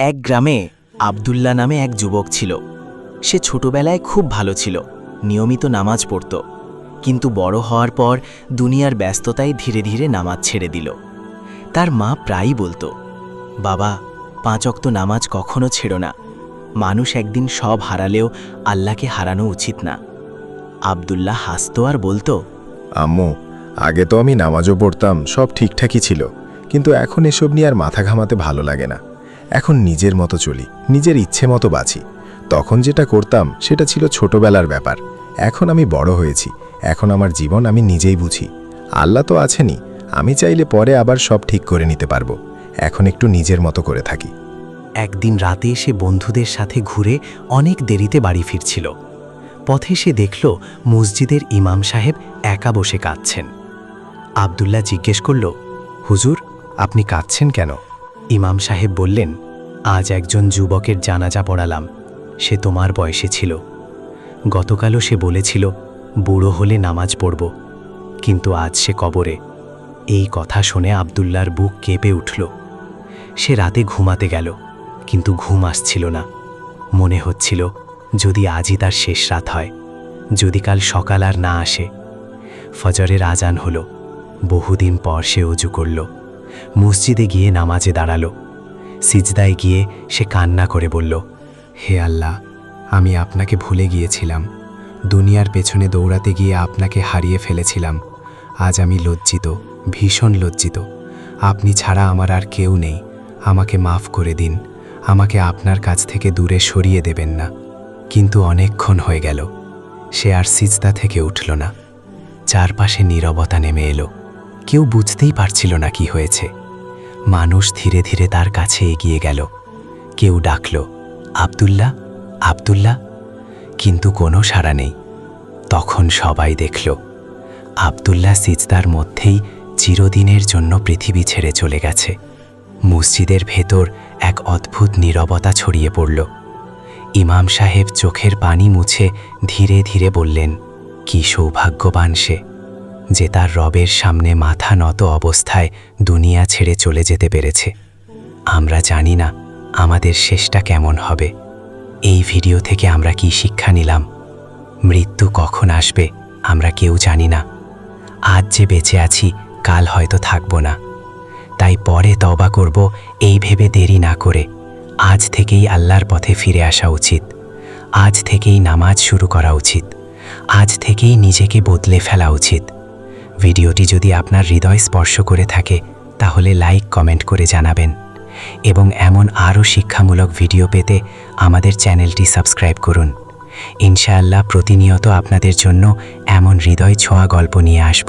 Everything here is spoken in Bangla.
এক গ্রামে আব্দুল্লাহ নামে এক যুবক ছিল। সে ছোটবেলায় খুব ভালো ছিল, নিয়মিত নামাজ পড়ত, কিন্তু বড় হওয়ার পর দুনিয়ার ব্যস্ততায় ধীরে ধীরে নামাজ ছেড়ে দিল। তার মা প্রায়ই বলতো, বাবা, 5 ওয়াক্ত নামাজ কখনো ছেড়ো না। মানুষ একদিন সব হারালেও আল্লাহকে হারানো উচিত না। আব্দুল্লাহ হাসতো আর বলতো, আম্মু, আগে তো আমি নামাজও পড়তাম, সব ঠিকঠাকই ছিল, কিন্তু এখন এসব নিয়ে আর মাথা ঘামাতে ভালো লাগে না। এখন নিজের মতো চলি, নিজের ইচ্ছে মতো বাঁচি। তখন যেটা করতাম সেটা ছিল ছোটবেলার ব্যাপার। এখন আমি বড় হয়েছি, এখন আমার জীবন আমি নিজেই বুঝি। আল্লাহ তো আছেনই, আমি চাইলে পরে আবার সব ঠিক করে নিতে পারবো। এখন একটু নিজের মতো করে থাকি। একদিন রাতে সে বন্ধুদের সাথে ঘুরে অনেক দেরিতে বাড়ি ফিরছিল। পথে সে দেখল মসজিদের ইমাম সাহেব একা বসে কাঁদছেন। আব্দুল্লাহ জিজ্ঞেস করল, হুজুর, আপনি কাঁদছেন কেন? ইমাম সাহেব বললেন, আজ একজন যুবকের জানাজা পড়ালাম। সে তোমার বয়সে ছিল। গতকালও সে বলেছিল বুড়ো হলে নামাজ পড়ব, কিন্তু আজ সে কবরে। এই কথা শুনে আব্দুল্লাহর বুক কেঁপে উঠল। সে রাতে ঘুমাতে গেল, কিন্তু ঘুম আসছিল না। মনে হচ্ছিল যদি আজই তার শেষ রাত হয়, যদি কাল সকাল আর না আসে। ফজরের আজান হলো। বহুদিন পর সে অজু করল, মসজিদে গিয়ে নামাজে দাঁড়ালো। সিজদায় গিয়ে সে কান্না করে বলল, হে আল্লাহ, আমি আপনাকে ভুলে গিয়েছিলাম। দুনিয়ার পেছনে দৌড়াতে গিয়ে আপনাকে হারিয়ে ফেলেছিলাম। আজ আমি লজ্জিত, ভীষণ লজ্জিত। আপনি ছাড়া আমার আর কেউ নেই। আমাকে মাফ করে দিন, আমাকে আপনার কাছ থেকে দূরে সরিয়ে দেবেন না। কিন্তু অনেকক্ষণ হয়ে গেল, সে আর সিজদা থেকে উঠল না। চারপাশে নীরবতা নেমে এলো। কেউ বুঝতেই পারছিল না কি হয়েছে। মানুষ ধীরে ধীরে তার কাছে এগিয়ে গেল। কেউ ডাকল, আব্দুল্লাহ, আব্দুল্লাহ, কিন্তু কোনো সাড়া নেই। তখন সবাই দেখল আব্দুল্লাহ সিজদার মধ্যেই চিরদিনের জন্য পৃথিবী ছেড়ে চলে গেছে। মসজিদের ভেতর এক অদ্ভুত নীরবতা ছড়িয়ে পড়ল। ইমাম সাহেব চোখের পানি মুছে ধীরে ধীরে বললেন, কি সৌভাগ্যবান সে, যে তার রবের সামনে মাথা নত অবস্থায় দুনিয়া ছেড়ে চলে যেতে পেরেছে। আমরা জানি না আমাদের শেষটা কেমন হবে। এই ভিডিও থেকে আমরা কি শিক্ষা নিলাম? মৃত্যু কখন আসবে আমরা কেউ জানি না। আজ যে বেঁচে আছি, কাল হয়তো থাকব না। তাই পরে তওবা করব এই ভেবে দেরি না করে। আজ থেকেই আল্লাহর পথে ফিরে আসা উচিত। আজ থেকেই নামাজ শুরু করা উচিত। আজ থেকেই নিজেকে বদলে ফেলা উচিত। ভিডিওটি যদি আপনার হৃদয় স্পর্শ করে থাকে তাহলে লাইক, কমেন্ট করে জানাবেন, এবং এমন আরও শিক্ষামূলক ভিডিও পেতে আমাদের চ্যানেলটি সাবস্ক্রাইব করুন। ইনশাআল্লাহ প্রতিনিয়ত আপনাদের জন্য এমন হৃদয় ছোঁয়া গল্প নিয়ে আসব।